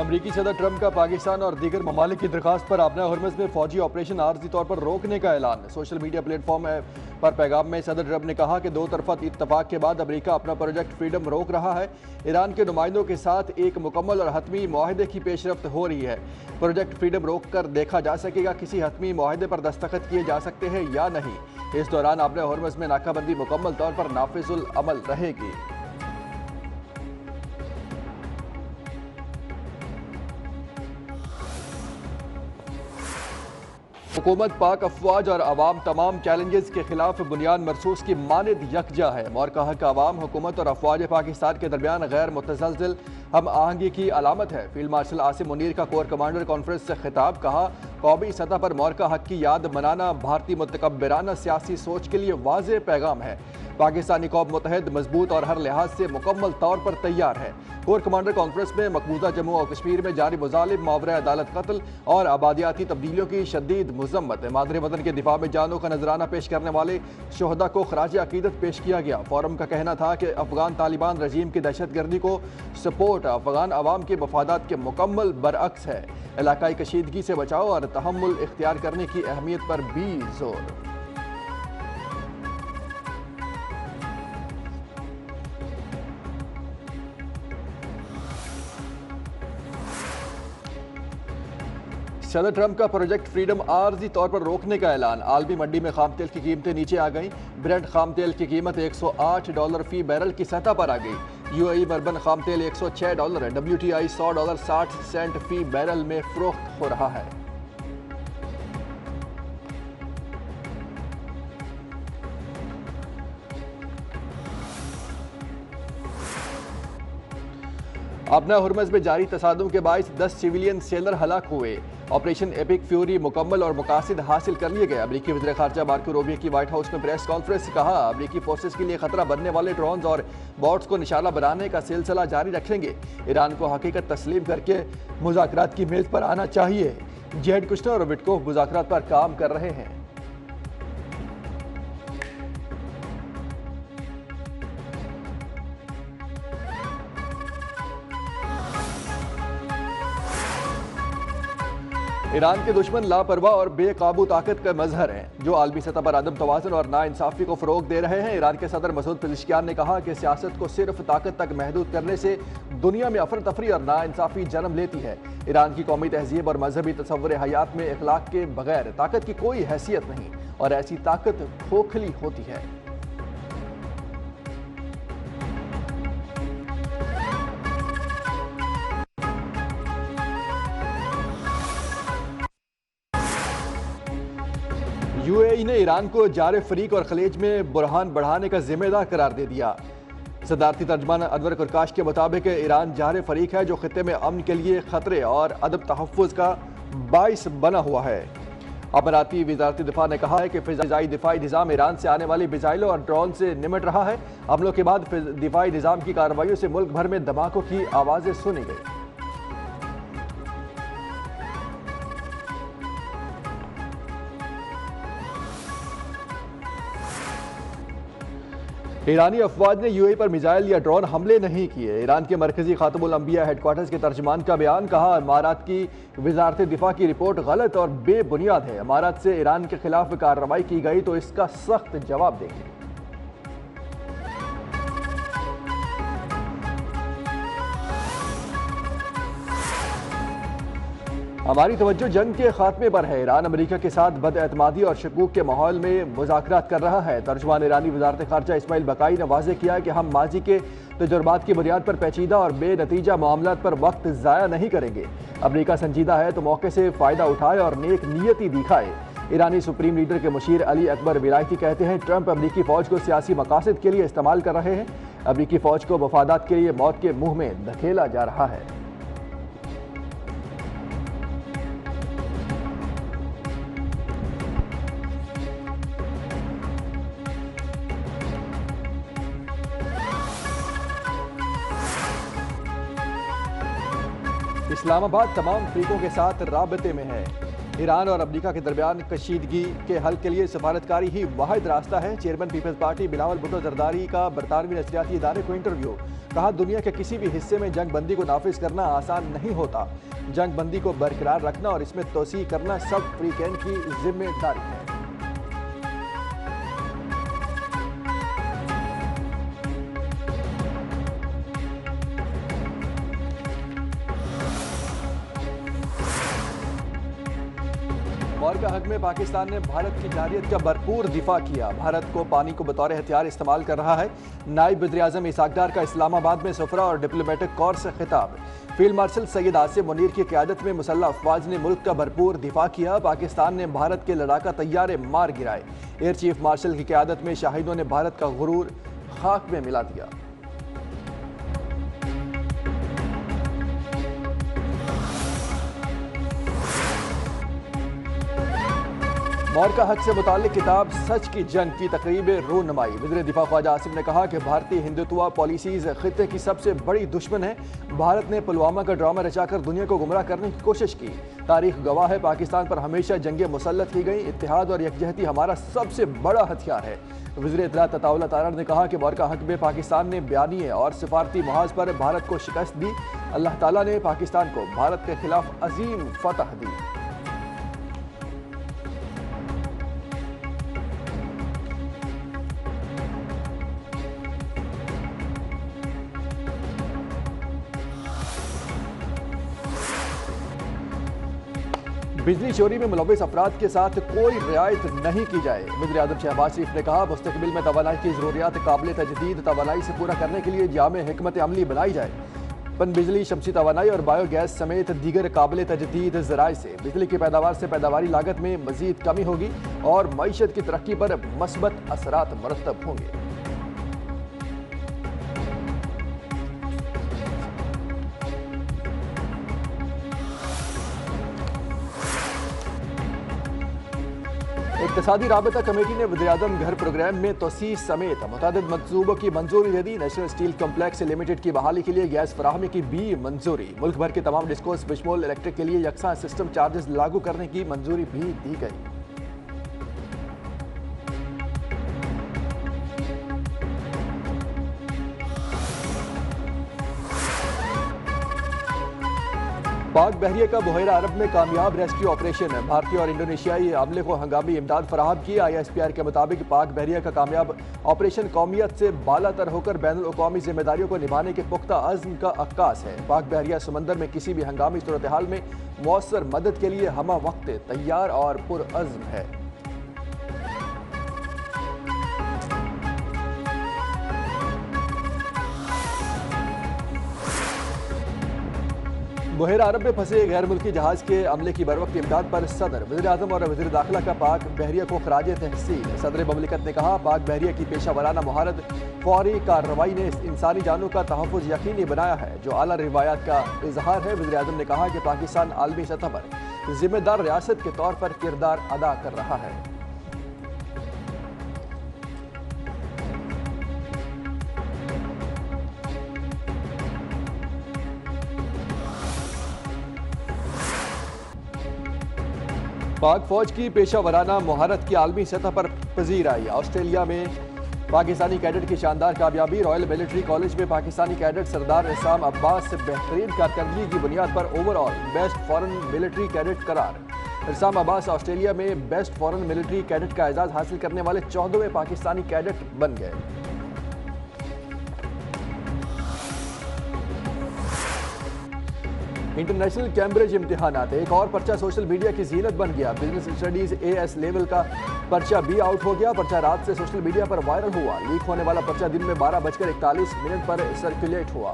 अमरीकी सदर ट्रंप का पाकिस्तान और दीगर ममालिक की दरखास्त पर अपना हरमज में फौजी ऑपरेशन आर्जी तौर पर रोकने का ऐलान। सोशल मीडिया प्लेटफॉर्म पर पैगाम में सदर ट्रंप ने कहा कि दो तरफा इत्तफाक के बाद अमरीका अपना प्रोजेक्ट फ्रीडम रोक रहा है। ईरान के नुमाइंदों के साथ एक मुकम्मल और हतमी मुआहदे की पेशरफ्त हो रही है। प्रोजेक्ट फ्रीडम रोक कर देखा जा सकेगा किसी हतमी मुआहदे पर दस्तखत किए जा सकते हैं या नहीं। इस दौरान अपने हरमज में नाकाबंदी मुकम्मल तौर पर नाफिजुल अमल रहेगी। हुकूमत, पाक अफवाज और अवाम तमाम चैलेंजेस के खिलाफ बुनियाद मरसूस की मानद यकजा है। मौरकह का अवाम, हुकूमत और अफवाज पाकिस्तान के दरमियान गैर मुतसलसल हम आहंगी की अलामत है। फील्ड मार्शल आसिम मुनीर का कोर कमांडर कॉन्फ्रेंस से खिताब। कहा, कौमी सतह पर मौरका हक की याद मनाना भारतीय मुतकब्बिराना सियासी सोच के लिए वाज़ेह पैगाम है। पाकिस्तानी कौम मुतहद, मजबूत और हर लिहाज से मुकम्मल तौर पर तैयार है। कोर कमांडर कॉन्फ्रेंस में मकबूजा जम्मू और कश्मीर में जारी मुजालिम, मावरा अदालत कत्ल और आबादियाती तब्दीलियों की शदीद मजम्मत। मादरे वतन के दिफा में जानों का नजराना पेश करने वाले शोहदा को खराज अकीदत पेश किया गया। फोरम का कहना था कि अफगान तालिबान रजीम की दहशतगर्दी को सपोर्ट अफगान अवाम के मफादात के मुकम्मल बरअक्स है। इलाकाई कशीदगी से बचाव और तहम्मुल इख्तियार करने की अहमियत पर भी जोर। सदर ट्रंप का प्रोजेक्ट फ्रीडम आर्जी तौर पर रोकने का ऐलान। आलमी मंडी में खाम तेल की कीमतें नीचे आ गईं। ब्रेंट खाम तेल की कीमत $108 फी बैरल की सतह पर आ गई। यूएई बर्बन खाम तेल $106 है। WTI $100.60 फी बैरल में फरोख्त हो रहा है। अपना हुरमज में जारी तसादुम के बाइस 10 सिविलियन सेलर हलाक हुए। ऑपरेशन एपिक फ्यूरी मुकम्मल और मकासद हासिल कर लिए गए। अमरीकी वज़ीर ख़ारजा मार्को रूबियो की व्हाइट हाउस में प्रेस कॉन्फ्रेंस। कहा, अमरीकी फोर्सेस के लिए खतरा बनने वाले ड्रोन्स और बॉट्स को निशाना बनाने का सिलसिला जारी रखेंगे। ईरान को हकीकत तस्लीम करके मुज़ाकरात की मेज़ पर आना चाहिए। जेड कुश्नर और विटकोफ मुज़ाकरात पर काम कर रहे हैं। ईरान के दुश्मन लापरवाह और बेकाबू ताकत का मजहर हैं, जो आलमी सतह पर अदम तवाज़ुन और नाइंसाफ़ी को फ़रोग दे रहे हैं। ईरान के सदर मसूद पेज़ेश्कियान ने कहा कि सियासत को सिर्फ ताकत तक महदूद करने से दुनिया में अफरा तफरी और नाइंसाफ़ी जन्म लेती है। ईरान की कौमी तहजीब और मजहबी तसव्वुर हयात में इखलाक के बगैर ताकत की कोई हैसियत नहीं और ऐसी ताकत खोखली होती है। यूएई ने ईरान को जार फरीक और खलीज में बुरहान बढ़ाने का जिम्मेदार करार दे दिया। सदारती तर्जमान अनवर कुरकाश के मुताबिक ईरान जार फरीक है जो खित्ते में अमन के लिए खतरे और अदब तहफ़्फ़ुज़ का बाइस बना हुआ है। अमराती वज़ारत दिफा ने कहा है कि फ़िज़ाई दिफाई निज़ाम ईरान से आने वाली मिसाइलों और ड्रोन से निमट रहा है। हमलों के बाद दिफाई निज़ाम की कार्रवाइयों से मुल्क भर में धमाकों की आवाज़ें सुनी गई। ईरानी अफवाज ने यूएई पर मिसाइल या ड्रोन हमले नहीं किए। ईरान के मरकजी खातमुल अंबिया हेडक्वार्टर्स के तर्जमान का बयान। कहा, इमारात की वजारत दिफा की रिपोर्ट गलत और बेबुनियाद है। इमारात से ईरान के खिलाफ कार्रवाई की गई तो इसका सख्त जवाब देंगे। हमारी तवज्जो जंग के खात्मे पर है। ईरान अमेरिका के साथ बदएतमादी और शकूक के माहौल में मुज़ाकरात कर रहा है। तर्जुमान ईरानी वज़ारत ख़ारजा इस्माइल बकाई ने वाज़ेह किया कि हम माजी के तजुर्बात की बुनियाद पर पेचीदा और बेनतीजा मामलात पर वक्त ज़ाया नहीं करेंगे। अमेरिका संजीदा है तो मौके से फ़ायदा उठाए और नेक नीयती दिखाए। ईरानी सुप्रीम लीडर के मुशीर अली अकबर विलायती कहते हैं, ट्रंप अमरीकी फ़ौज को सियासी मकासद के लिए इस्तेमाल कर रहे हैं। अमरीकी फ़ौज को मफादात के लिए मौत के मुँह में धकेला जा रहा है। इस्लामाबाद तमाम फ्रीकों के साथ राबते में है। ईरान और अमेरिका के दरमियान कशीदगी के हल के लिए सफारतकारी ही वाहिद रास्ता है। चेयरमैन पीपल्स पार्टी बिलावल भुट्टो जरदारी का बरतानवी नशरियाती इदारे को इंटरव्यू। कहा, दुनिया के किसी भी हिस्से में जंग बंदी को नाफिज करना आसान नहीं होता। जंग बंदी को बरकरार रखना और इसमें तोसी करना सब फ्रीकैन की जिम्मेदारी है। वॉर का हक में पाकिस्तान ने भारत की जारियत का भरपूर दिफा किया। भारत को पानी को बतौर हथियार इस्तेमाल कर रहा है। नायब वज़ीर-ए-आज़म इसाक डार का इस्लामाबाद में सफरा और डिप्लोमेटिक कॉर से खिताब। फील्ड मार्शल सैयद आसिम मुनीर की क़यादत में मुसल्लह अफवाज ने मुल्क का भरपूर दिफा किया। पाकिस्तान ने भारत के लड़ाका तैयारे मार गिराए। एयर चीफ मार्शल की क़यादत में शाहिदों ने भारत का गुरूर खाक में मिला दिया। वॉर का हक से मुताल्लिक किताब सच की जंग की तकरीब रोनमाई। वज़ीर दिफा ख्वाजा आसिम ने कहा कि भारतीय हिंदुत्व पॉलिसीज खित्ते की सबसे बड़ी दुश्मन है। भारत ने पुलवामा का ड्रामा रचाकर दुनिया को गुमराह करने की कोशिश की। तारीख गवाह है, पाकिस्तान पर हमेशा जंगें मुसल्लत की गई। इत्तेहाद और यकजहती हमारा सबसे बड़ा हथियार है। वज़ीर इत्तलात अताउल्लाह तारड़ ने कहा कि वॉर का हक में पाकिस्तान ने बयानिए और सिफारती महाज पर भारत को शिकस्त दी। अल्लाह ताला ने पाकिस्तान को भारत के खिलाफ अजीम फतह दी। बिजली चोरी में मुलव्विस अफराद के साथ कोई रियायत नहीं की जाए। वज़ीर-ए-आज़म शहबाज शरीफ ने कहा, मुस्तकबिल में तवानाई की ज़रूरियात काबिल तजदीद तवानाई से पूरा करने के लिए जामे हिकमत अमली बनाई जाए। पन बिजली, शमसी तवानाई और बायोगैस समेत दीगर काबिल तजदीद ज़राए से बिजली की पैदावार से पैदावारी लागत में मज़ीद कमी होगी और मईशत की तरक्की पर मस्बत असरात मरतब होंगे। इक़्तिसादी राबता कमेटी ने वज़ीर-ए-आज़म घर प्रोग्राम में तोसी समेत मुतअद्दिद मंसूबों की मंजूरी दे दी। नेशनल स्टील कॉम्प्लेक्स लिमिटेड की बहाली के लिए गैस फराहमी की भी मंजूरी। मुल्क भर के तमाम डिस्कोस बिशमोल इलेक्ट्रिक के लिए यकसा सिस्टम चार्जेस लागू करने की मंजूरी भी दी गई। पाक बहरिया का बुहेरा अरब में कामयाब रेस्क्यू ऑपरेशन है। भारतीय और इंडोनेशियाई अमले को हंगामी इमदाद फराहम की। ISPR के मुताबिक पाक बहरिया का कामयाब ऑपरेशन कौमियत से बालातर होकर बैनुल अक़वामी जिम्मेदारियों को निभाने के पुख्ता अज़्म का अक्कास है। पाक बहरिया समंदर में किसी भी हंगामी सूरत हाल में मौसर मदद के लिए हमा वक्त तैयार और पुरअज़्म है। बुहेरा अरब में फंसे गैर मुल्की जहाज के अमले की बरवक्त इमदाद पर सदर, वज़ीर-ए-आज़म और वज़ीर दाखिला का पाक बहरिया को खराज तहसीन। सदर ममलिकत ने कहा, पाक बहरिया की पेशा वराना महारत फौरी कार्रवाई ने इंसानी जानों का तहफ़्फ़ुज़ यकीनी बनाया है, जो आला रिवायात का इजहार है। वज़ीर-ए-आज़म ने कहा कि पाकिस्तान आलमी सतह पर जिम्मेदार रियासत के तौर पर किरदार अदा कर रहा है। पाक फौज की पेशा वराना महारत की आलमी सतह पर पजीर आई। ऑस्ट्रेलिया में पाकिस्तानी कैडेट की शानदार कामयाबी। रॉयल मिलिट्री कॉलेज में पाकिस्तानी कैडेट सरदार इसाम अब्बास से बेहतरीन कारकर्दगी की बुनियाद पर overall best foreign military cadet करार। इसाम अब्बास ऑस्ट्रेलिया में बेस्ट फॉरेन मिलिट्री कैडेट का एजाज हासिल करने वाले 14वें पाकिस्तानी कैडेट बन गए। इंटरनेशनल कैम्ब्रिज इम्तिहानात, एक और पर्चा सोशल मीडिया की जीनत बन गया। बिजनेस स्टडीज AS लेवल का पर्चा भी आउट हो गया। पर्चा रात से सोशल मीडिया पर वायरल हुआ। लीक होने वाला पर्चा दिन में 12:41 पर सर्कुलेट हुआ।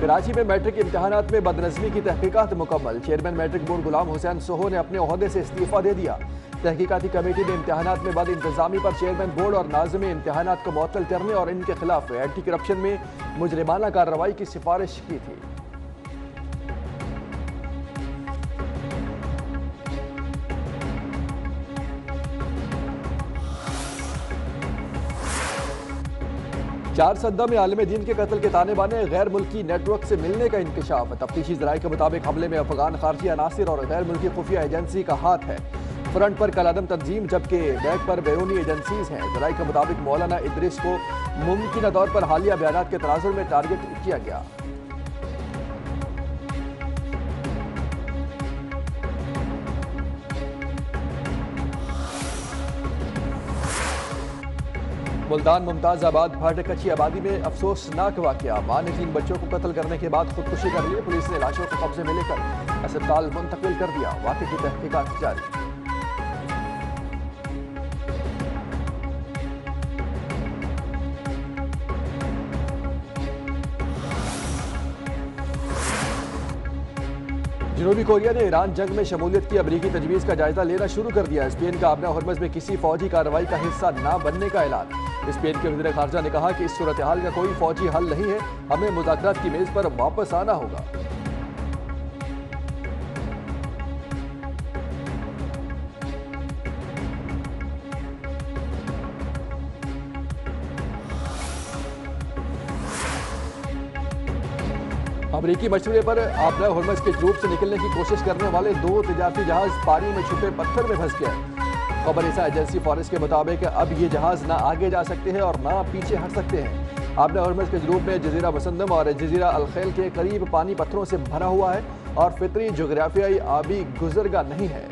कराची में मैट्रिक इम्तिहानात में बदनज़मी की तहकीकात मुकम्मल। Chairman matric board Ghulam Hussain Soho ने अपने ओहदे से इस्तीफा दे दिया। तहकीकाती कमेटी ने इम्तिहानात में बद इंतजामी पर चेयरमैन बोर्ड और नाज़िम इम्तिहानात को मुअत्तल करने और इनके खिलाफ एंटी करप्शन में मुजरिमाना कार्रवाई की सिफारिश की थी। 4 सद्दा में आलिम दीन के कत्ल के ताने बाने, गैर मुल्की नेटवर्क से मिलने का इंकशाफ। तफ्तीशी ज़राए के मुताबिक हमले में अफगान खारजी अनासिर और गैर मुल्की खुफिया एजेंसी का हाथ है। फ्रंट पर कलादम तंजीम जबकि बैक पर बैरूनी एजेंसीज हैं। ज़राए के मुताबिक मौलाना इदरीस को मुमकिन तौर पर हालिया बयानात के तनाजुर में टारगेट किया गया। मुल्तान मुमताज़ाबाद भाटे कच्ची आबादी में अफसोसनाक वाकया। मां ने 3 बच्चों को कत्ल करने के बाद खुदकुशी कर ली। पुलिस ने लाशों को कब्जे में लेकर अस्पताल मुंतकिल कर दिया। वाकये की तहकीकात जारी। जनूबी कोरिया ने ईरान जंग में शमूलियत की अमरीकी तजवीज़ का जायजा लेना शुरू कर दिया। स्पेन का अपना हरमज में किसी फौजी कार्रवाई का हिस्सा न बनने का ऐलान। स्पेन के वज़ीर ख़ारजा ने कहा कि इस सूरत हाल का कोई फौजी हल नहीं है, हमें मुज़ाकरात की मेज़ पर वापस आना होगा। अमरीकी मशवरे पर आपना हरमज के जरूब से निकलने की कोशिश करने वाले 2 तिजारती जहाज पानी में छुपे पत्थर में फंस गए। खबर इसा एजेंसी फॉरेस्ट के मुताबिक अब ये जहाज ना आगे जा सकते हैं और ना पीछे हट सकते हैं। आपना हरमज के जरूब में जजीरा मुसंदम और जजीरा अलखैल के करीब पानी पत्थरों से भरा हुआ है और फितरी जोग्राफियाई आबी गुजरगाह नहीं है।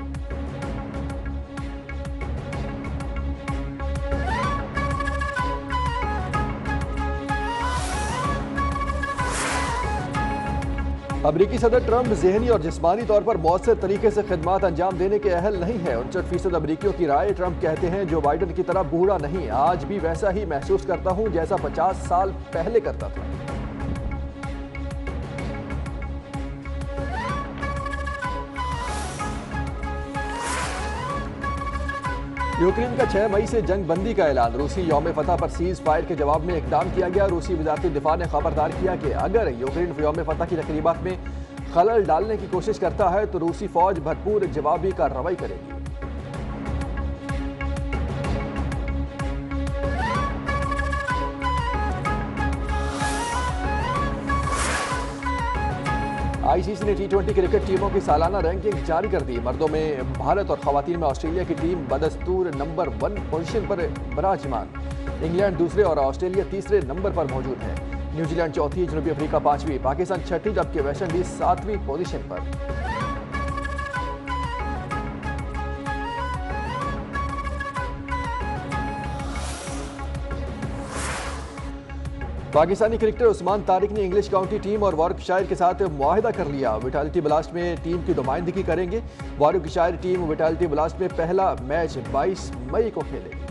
अमरीकी सदर ट्रंप ज़हनी और जिस्मानी तौर पर मौसर तरीके से खिदमात अंजाम देने के अहल नहीं है। 59% अमरीकियों की राय। ट्रंप कहते हैं जो बाइडन की तरह बूढ़ा नहीं, आज भी वैसा ही महसूस करता हूं जैसा 50 साल पहले करता था। यूक्रेन का 6 मई से जंग बंदी का ऐलान। रूसी यौम फतह पर सीज फायर के जवाब में इकदाम किया गया। रूसी वजारती दिफा ने खबरदार किया कि अगर यूक्रेन यौम फतह की तकरीबात में खलल डालने की कोशिश करता है तो रूसी फौज भरपूर जवाबी कार्रवाई करेगी। आईसीसी ने T20 क्रिकेट टीमों की सालाना रैंकिंग जारी कर दी। मर्दों में भारत और खवातीन में ऑस्ट्रेलिया की टीम बदस्तूर नंबर 1 पोजीशन पर बराजमान। इंग्लैंड दूसरे और ऑस्ट्रेलिया तीसरे नंबर पर मौजूद है। न्यूजीलैंड चौथी, जनूबी अफ्रीका 5वीं, पाकिस्तान 6ठी जबकि वेस्ट इंडीज 7वीं पोजीशन पर। पाकिस्तानी क्रिकेटर उस्मान तारिक ने इंग्लिश काउंटी टीम और वॉर्कशायर के साथ मुआहिदा कर लिया। विटालिटी ब्लास्ट में टीम की नुमाइंदगी करेंगे। वॉर्कशायर टीम विटालिटी ब्लास्ट में पहला मैच 22 मई को खेलेगी।